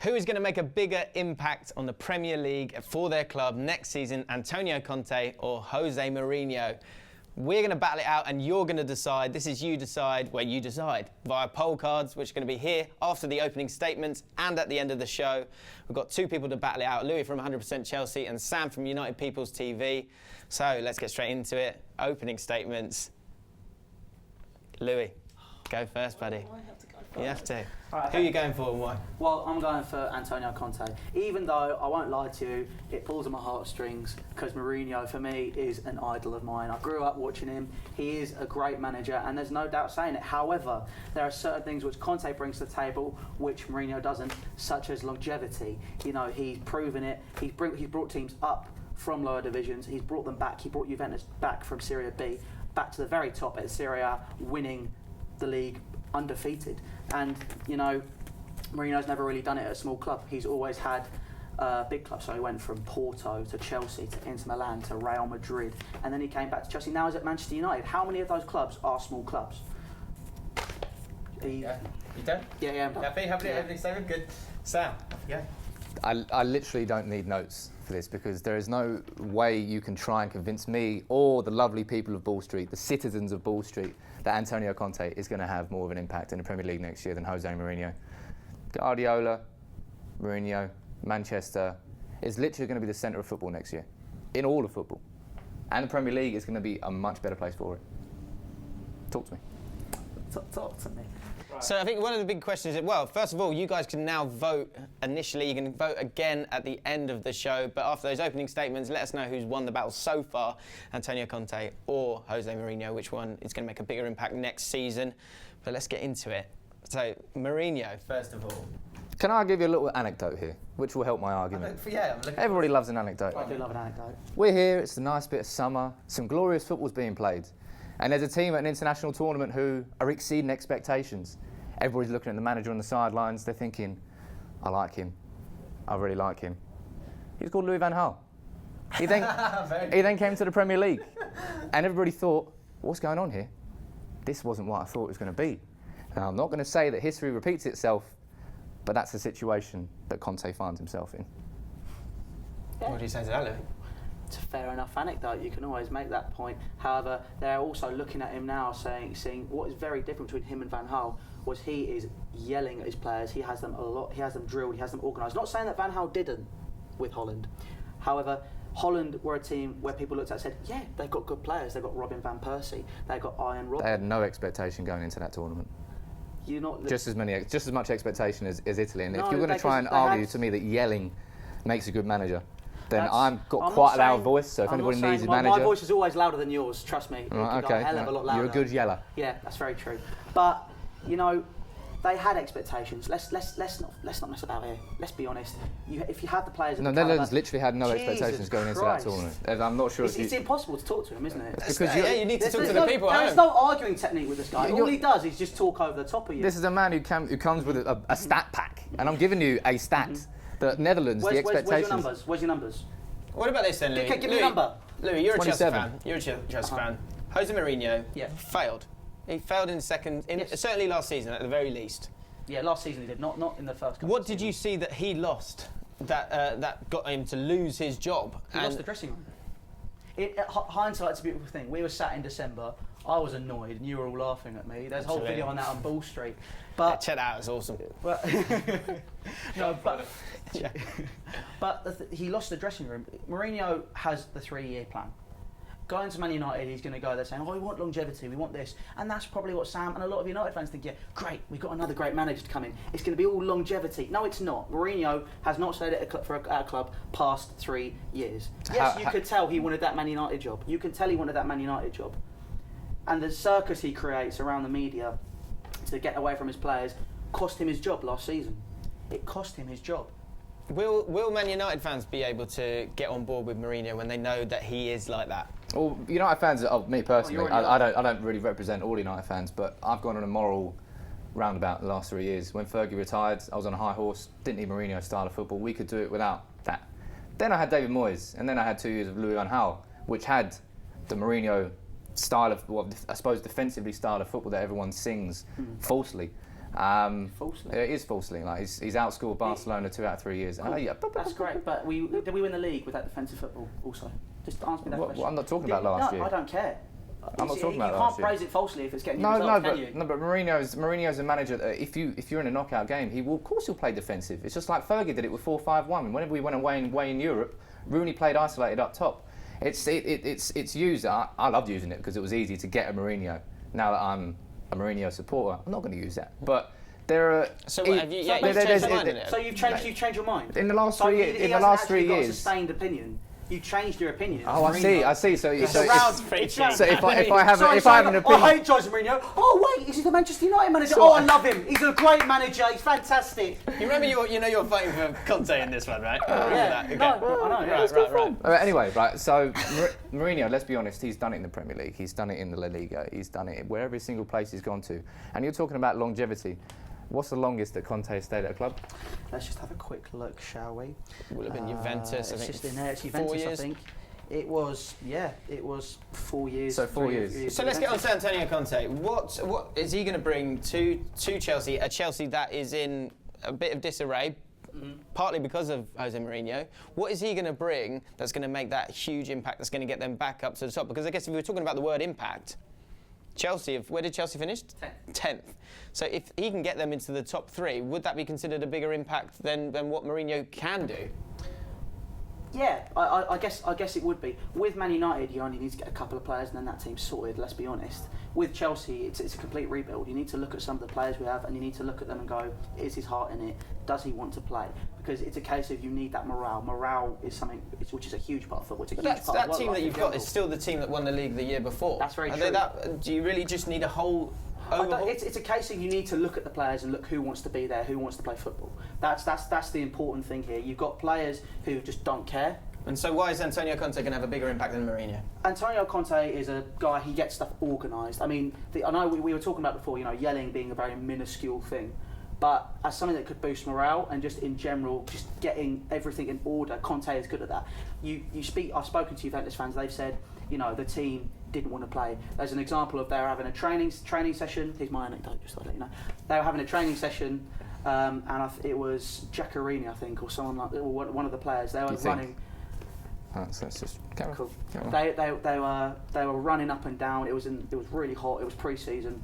Who is going to make a bigger impact on the Premier League for their club next season, Antonio Conte or Jose Mourinho? We're going to battle it out and you're going to decide. This is you decide where you decide via poll cards, which are going to be here after the opening statements and at the end of the show. We've got two people to battle it out, Louis from 100% Chelsea and Sam from United People's TV. So let's get straight into it. Opening statements. Louis, go first, buddy. I have to go first. You have to. Right, Who are you going for and why? Well, I'm going for Antonio Conte. Even though, I won't lie to you, it pulls at my heartstrings because Mourinho, for me, is an idol of mine. I grew up watching him. He is a great manager, and there's no doubt saying it. However, there are certain things which Conte brings to the table, which Mourinho doesn't, such as longevity. You know, he's proven it. He's brought teams up from lower divisions. He's brought them back. He brought Juventus back from Serie B, back to the very top at Serie A, winning the league undefeated. And, you know, Mourinho's never really done it at a small club. He's always had big clubs. So he went from Porto to Chelsea to Inter Milan to Real Madrid. And then he came back to Chelsea. Now he's at Manchester United. How many of those clubs are small clubs? Yeah. You done? Yeah, I'm done. Happy? Opening statement? Good. Sam, yeah. I literally don't need notes for this because there is no way you can try and convince me or the lovely people of Ball Street, the citizens of Ball Street, that Antonio Conte is going to have more of an impact in the Premier League next year than Jose Mourinho. Guardiola, Mourinho, Manchester is literally going to be the centre of football next year, in all of football. And the Premier League is going to be a much better place for it. Talk to me. Talk to me. So I think one of the big questions is, well, first of all, you guys can now vote initially. You can vote again at the end of the show. But after those opening statements, let us know who's won the battle so far, Antonio Conte or Jose Mourinho, which one is going to make a bigger impact next season. But let's get into it. So, Mourinho, first of all. Can I give you a little anecdote here, which will help my argument? Everybody loves an anecdote. I do love an anecdote. We're here, it's a nice bit of summer, some glorious football's being played. And there's a team at an international tournament who are exceeding expectations. Everybody's looking at the manager on the sidelines, they're thinking, I like him, I really like him. He's called Louis van Gaal. He then came to the Premier League. And everybody thought, what's going on here? This wasn't what I thought it was going to be. Now, I'm not going to say that history repeats itself, but that's the situation that Conte finds himself in. Yeah. What do you say to that, Louis? It's a fair enough anecdote. You can always make that point. However, they're also looking at him now, seeing what is very different between him and Van Gaal was he is yelling at his players. He has them a lot. He has them drilled. He has them organised. Not saying that Van Gaal didn't with Holland. However, Holland were a team where people looked at and said, yeah, they've got good players. They've got Robin van Persie. They've got Ian Robben. They had no expectation going into that tournament. You're not just as much expectation as Italy. And no, if you're going to try and argue to me that yelling makes a good manager, then I've got quite a loud voice, so if anybody needs a manager... My voice is always louder than yours, trust me. Right, okay. A hell of a lot louder. You're a good yeller. Yeah, that's very true. But, you know, they had expectations. Let's not mess about here. Let's be honest. If you have the players... No, Netherlands literally had no expectations going into that tournament. I'm not sure... It's impossiple to talk to him, isn't it? Because you need to talk to the people at home. There's no arguing technique with this guy. All he does is just talk over the top of you. This is a man who comes with a stat pack, and I'm giving you a stat. The Netherlands, the expectations... Where's your numbers? What about this then, Louis? Give me a number. Louis, you're 27. a Chelsea fan. You're a Chelsea fan. Jose Mourinho failed. He failed in certainly last season at the very least. Yeah, last season he did, not in the first couple. What did you see that he lost that got him to lose his job? He lost the dressing room. Hindsight's a beautiful thing. We were sat in December. I was annoyed, and you were all laughing at me. There's a whole video on that on Ball Street. But check that out. It's awesome. But he lost the dressing room. Mourinho has the 3-year plan. Going to Man United, he's going to go there saying, we want longevity, we want this. And that's probably what Sam and a lot of United fans think, yeah, great, we've got another great manager to come in. It's going to be all longevity. No, it's not. Mourinho has not stayed for a club past 3 years. Yes, you could tell he wanted that Man United job. You can tell he wanted that Man United job. And the circus he creates around the media to get away from his players cost him his job last season. It cost him his job. Will Man United fans be able to get on board with Mourinho when they know that he is like that? Well, United fans, me personally, I don't really represent all United fans, but I've gone on a moral roundabout the last 3 years. When Fergie retired, I was on a high horse, didn't need Mourinho's style of football. We could do it without that. Then I had David Moyes, and then I had 2 years of Louis van Gaal, which had the Mourinho style of, I suppose, defensively style of football that everyone sings falsely. Falsely. It is falsely. Like he's outscored Barcelona 2 out of 3 years. Cool. Oh, yeah. That's great. But did we win the league with that defensive football also? Just answer me that question. Well, I'm not talking about last year. I don't care. I'm not talking about you last can't year. praise it falsely if it's getting you results, can you? But Mourinho's a manager that if you're in a knockout game, of course he'll play defensive. It's just like Fergie did it with 4-5-1. Whenever we went away in Europe, Rooney played isolated up top. It's used. I loved using it because it was easy to get a Mourinho. Now that I'm a Mourinho supporter, I'm not going to use that. But there are. So what, have you? Yeah, you've changed your mind in it. So you've changed your mind. In the last 3 years. In the last 3 got a years. sustained opinion. You changed your opinion. Oh, I see. So if I have an opinion, I hate Jose Mourinho. Oh wait, is he the Manchester United manager? Oh, I love him. He's a great manager. He's fantastic. You remember you're voting for Conte in this one, right? Yeah. Okay. No, I know. Right. Anyway, right. So Mourinho, let's be honest, he's done it in the Premier League. He's done it in the La Liga. He's done it where every single place he's gone to. And you're talking about longevity. What's the longest that Conte stayed at a club? Let's just have a quick look, shall we? Would have been Juventus. It's I think just in there. It's Juventus, 4 years. I think. It was 4 years. So 4 years. So let's get on to Antonio Conte. What is he going to bring to Chelsea? A Chelsea that is in a bit of disarray, partly because of Jose Mourinho. What is he going to bring that's going to make that huge impact? That's going to get them back up to the top? Because I guess if we were talking about the word impact, Chelsea, where did Chelsea finish? 10th. So if he can get them into the top 3, would that be considered a bigger impact than what Mourinho can do? Yeah, I guess it would be. With Man United, you only need to get a couple of players and then that team's sorted, let's be honest. With Chelsea, it's a complete rebuild. You need to look at some of the players we have and you need to look at them and go, is his heart in it? Does he want to play? Because it's a case of you need that morale. Morale is something which is a huge part of football. It's a huge part that of team that you've got is still the team that won the league the year before. That's very true. Do you really just need a whole overhaul? It's a case of you need to look at the players and look who wants to be there, who wants to play football. That's the important thing here. You've got players who just don't care. And so why is Antonio Conte going to have a bigger impact than Mourinho? Antonio Conte is a guy, he gets stuff organised. I mean, I know we were talking about before, yelling being a very minuscule thing. But as something that could boost morale and just in general, just getting everything in order, Conte is good at that. I've spoken to Juventus fans, they've said, the team didn't want to play. There's an example of they were having a training session. Here's my anecdote, just to let you know. They were having a training session, and it was Giaccherini, I think, or someone like one of the players. They were running. So it's just cool. They were running up and down. It was really hot. It was pre-season,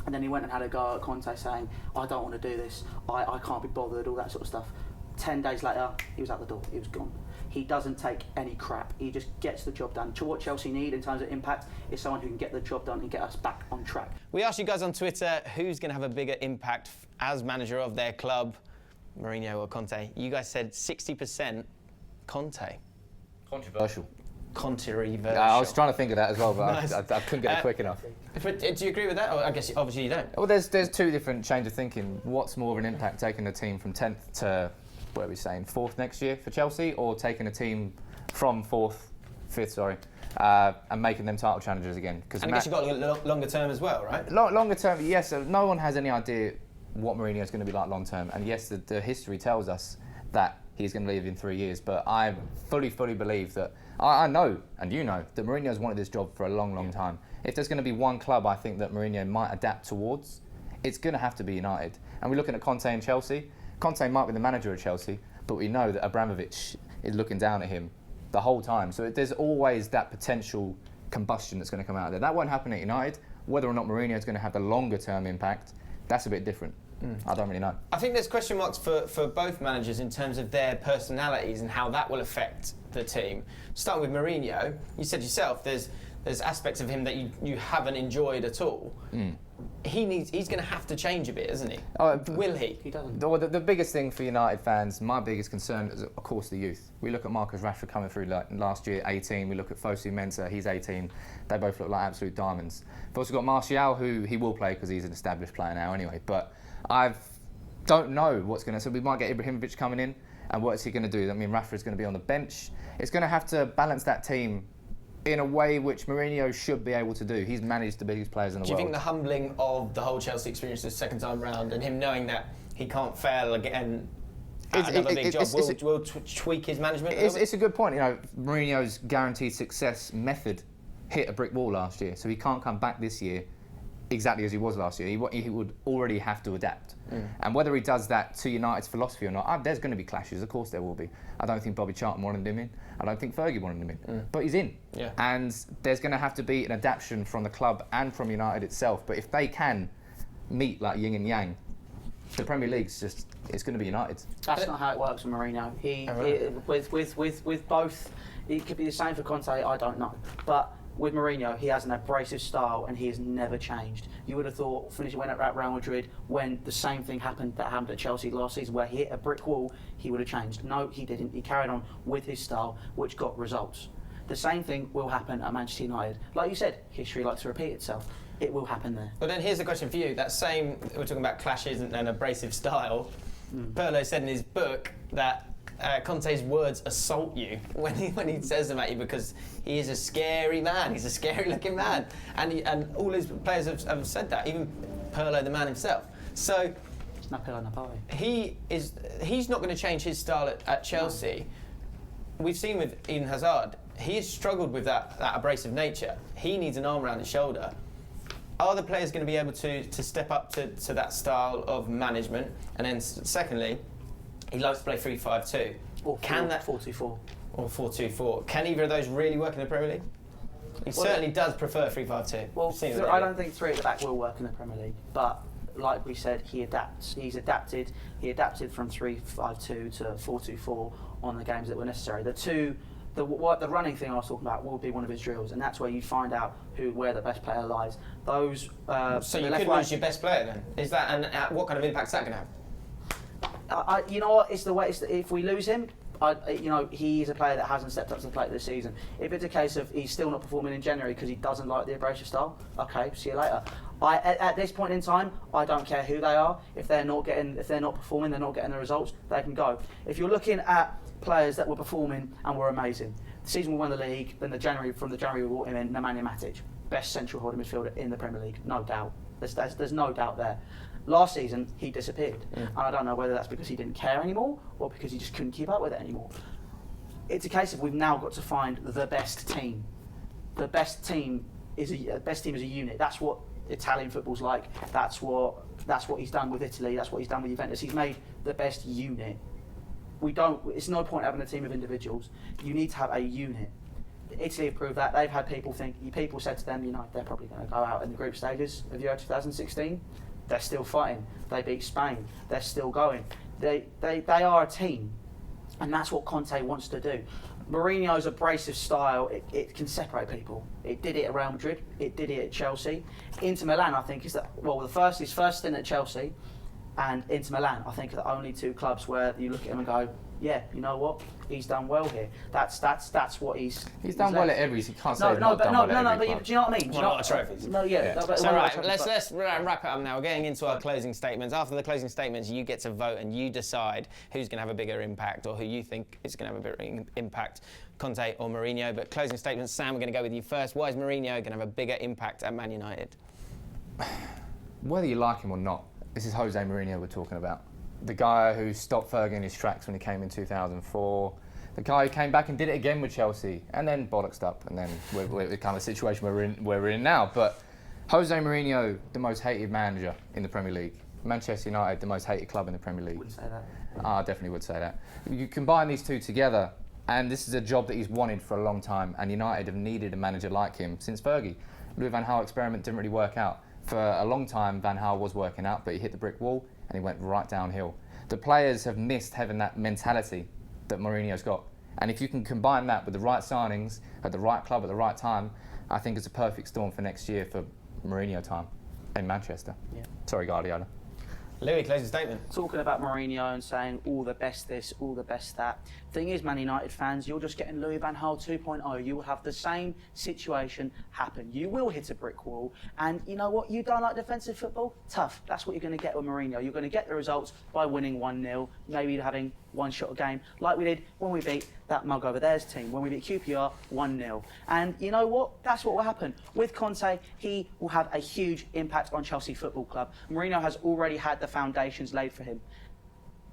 and then he went and had a go at Conte saying, "I don't want to do this. I can't be bothered." All that sort of stuff. 10 days later, he was out the door. He was gone. He doesn't take any crap. He just gets the job done. What Chelsea need in terms of impact is someone who can get the job done and get us back on track. We asked you guys on Twitter who's going to have a bigger impact as manager of their club, Mourinho or Conte. You guys said 60% Conte. Controversial. Controversial. I was trying to think of that as well, but Nice. I couldn't get it quick enough. But do you agree with that? Or I guess obviously you don't. Well, there's two different chains of thinking. What's more of an impact, taking a team from 10th to, what are we saying, 4th next year for Chelsea, or taking a team from 5th, and making them title challengers again? And I guess you've got to look longer term as well, right? Longer term, yes. So no one has any idea what Mourinho is going to be like long term, and yes, the history tells us that he's going to leave in 3 years. But I fully believe that I know, and you know, that Mourinho's wanted this job for a long time. If there's going to be one club I think that Mourinho might adapt towards, it's going to have to be United. And we're looking at Conte and Chelsea. Conte might be the manager of Chelsea, but we know that Abramovich is looking down at him the whole time. So there's always that potential combustion that's going to come out of there. That won't happen at United. Whether or not Mourinho is going to have the longer term impact, that's a bit different. I don't really know. I think there's question marks for both managers in terms of their personalities and how that will affect the team. Starting with Mourinho, you said yourself, there's aspects of him that you haven't enjoyed at all. He's going to have to change a bit, isn't he? Will he? He doesn't. The biggest thing for United fans, my biggest concern is, of course, the youth. We look at Marcus Rashford coming through like last year, 18. We look at Fosu Mensah, he's 18. They both look like absolute diamonds. We've also got Martial, who he will play because he's an established player now anyway. But I don't know what's going to... So we might get Ibrahimovic coming in, and what's he going to do? I mean, Rashford's going to be on the bench. It's going to have to balance that team in a way which Mourinho should be able to do. He's managed the biggest players in the world. Do you think the humbling of the whole Chelsea experience the second time round and him knowing that he can't fail again at another big job will tweak his management? It's a good point. Mourinho's guaranteed success method hit a brick wall last year, so he can't come back this year exactly as he was last year. He would already have to adapt. And whether he does that to United's philosophy or not, there's going to be clashes. Of course there will be. I don't think Bobby Charlton wanted him in. I don't think Fergie wanted him in. But he's in. Yeah. And there's going to have to be an adaptation from the club and from United itself. But if they can meet like yin and yang, the Premier League's it's going to be United. That's not how it works with Mourinho. With both, it could be the same for Conte, I don't know. But with Mourinho, he has an abrasive style and he has never changed. You would have thought, finishing when at Real Madrid, when the same thing happened at Chelsea last season, where he hit a brick wall, he would have changed. No, he didn't. He carried on with his style, which got results. The same thing will happen at Manchester United. Like you said, history likes to repeat itself. It will happen there. But then here's a question for you. That same, we're talking about clashes and abrasive style. Pirlo said in his book that Conte's words assault you when he says them at you, because he is a scary man. He's a scary-looking man, and all his players have said that. Even Pirlo, the man himself. So he's not going to change his style at Chelsea. No. We've seen with Eden Hazard, he has struggled with that abrasive nature. He needs an arm around his shoulder. Are the players going to be able to step up to that style of management? And then secondly, he likes to play 3-5-2. Or 4-2-4. Or 4-2-4. Can either of those really work in the Premier League? He certainly does prefer 3-5-2. Well, I don't think 3 at the back will work in the Premier League. But like we said, he adapts. He's adapted. He adapted from 3-5-2 to 4-2-4 on the games that were necessary. The running thing I was talking about will be one of his drills, and that's where you find out where the best player lies. Those. So you could lose your best player then. Is that, and what kind of impact is that going to have? You know what? If we lose him, he's a player that hasn't stepped up to the plate this season. If it's a case of he's still not performing in January because he doesn't like the abrasive style, okay, see you later. At this point in time, I don't care who they are. If they're not performing, they're not getting the results, they can go. If you're looking at players that were performing and were amazing, the season we won the league, then from the January we brought him in, Nemanja Matic, best central holding midfielder in the Premier League, no doubt. There's no doubt there. Last season, he disappeared. And I don't know whether that's because he didn't care anymore or because he just couldn't keep up with it anymore. It's a case of we've now got to find the best team. The best team is a unit. That's what Italian football's like. That's what he's done with Italy. That's what he's done with Juventus. He's made the best unit. It's no point having a team of individuals. You need to have a unit. Italy have proved that. They've had people said to them, they're probably going to go out in the group stages of Euro 2016. They're still fighting. They beat Spain. They're still going. They are a team, and that's what Conte wants to do. Mourinho's abrasive style, it can separate people. It did it at Real Madrid. It did it at Chelsea. Inter Milan, I think, his first stint at Chelsea, and Inter Milan, I think, are the only 2 clubs where you look at him and go, yeah, you know what? He's done well here. That's what he's done well at every. You can't say no, but do you know what I mean? A lot of trophies. No, yeah. So right, let's wrap it up now. We're getting into our closing statements. After the closing statements, you get to vote and you decide who's going to have a bigger impact or who you think is going to have a bigger impact, Conte or Mourinho. But closing statements, Sam, we're going to go with you first. Why is Mourinho going to have a bigger impact at Man United? Whether you like him or not, this is Jose Mourinho we're talking about. The guy who stopped Fergie in his tracks when he came in 2004. The guy who came back and did it again with Chelsea and then bollocksed up, and then we're the kind of situation we're in now. But Jose Mourinho, the most hated manager in the Premier League. Manchester United, the most hated club in the Premier League. Wouldn't say that. I definitely would say that. You combine these 2 together, and this is a job that he's wanted for a long time, and United have needed a manager like him since Fergie. Louis van Gaal experiment didn't really work out. For a long time, Van Gaal was working out, but he hit the brick wall and he went right downhill. The players have missed having that mentality that Mourinho's got. And if you can combine that with the right signings at the right club at the right time, I think it's a perfect storm for next year for Mourinho time in Manchester. Yeah. Sorry, Guardiola. Louis, closing statement. Talking about Mourinho and saying all the best this, all the best that. Thing is, Man United fans, you're just getting Louis van Gaal 2.0. You will have the same situation happen. You will hit a brick wall, and you know what? You don't like defensive football? Tough. That's what you're going to get with Mourinho. You're going to get the results by winning 1-0, maybe having 1 shot a game, like we did when we beat that mug over there's team, when we beat QPR 1-0. And you know what? That's what will happen. With Conte, he will have a huge impact on Chelsea Football Club. Mourinho has already had the foundations laid for him.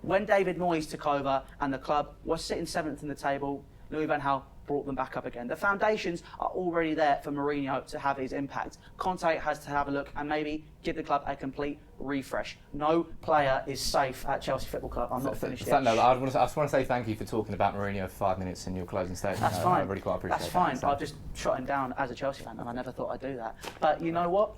When David Moyes took over and the club was sitting 7th in the table, Louis van Gaal brought them back up again. The foundations are already there for Mourinho to have his impact. Conte has to have a look and maybe give the club a complete refresh. No player is safe at Chelsea Football Club. I'm not finished yet. No, I just want to say thank you for talking about Mourinho for 5 minutes in your closing statement. That's fine. I really quite appreciate That's that. fine. So. I just shot him down as a Chelsea fan, and I never thought I'd do that. But you know what?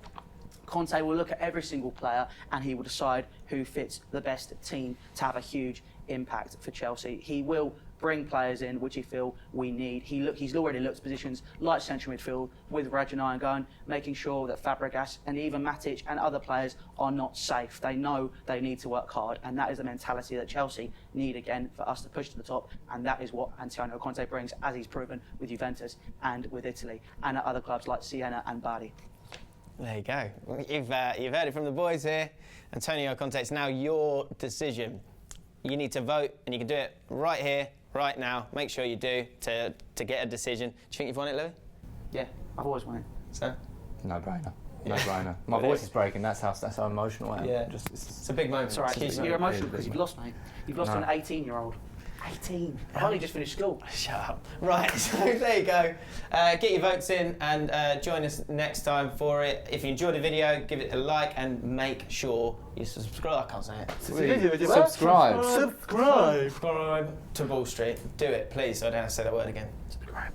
Conte will look at every single player and he will decide who fits the best team to have a huge impact for Chelsea. He will bring players in which he feel we need. He's already looked at positions like central midfield with Reguilón going, making sure that Fabregas and even Matic and other players are not safe. They know they need to work hard, and that is the mentality that Chelsea need again for us to push to the top, and that is what Antonio Conte brings, as he's proven with Juventus and with Italy and at other clubs like Siena and Bari. There you go. You've heard it from the boys here. Antonio Conte, it's now your decision. You need to vote, and you can do it right here, right now. Make sure you do to get a decision. Do you think you've won it, Louis? Yeah, I've always won it. So? No brainer. No brainer. My voice is breaking. That's how emotional I am. Yeah. It's a big moment. It's all right. You're emotional because you've lost, mate. You've lost to an 18-year-old. 18. I've only just finished school. Shut up. Right, so there you go. Get your votes in and join us next time for it. If you enjoyed the video, give it a like and make sure you subscribe. I can't say it. Subscribe. Subscribe to Wall Street. Do it, please. I don't have to say that word again. Subscribe.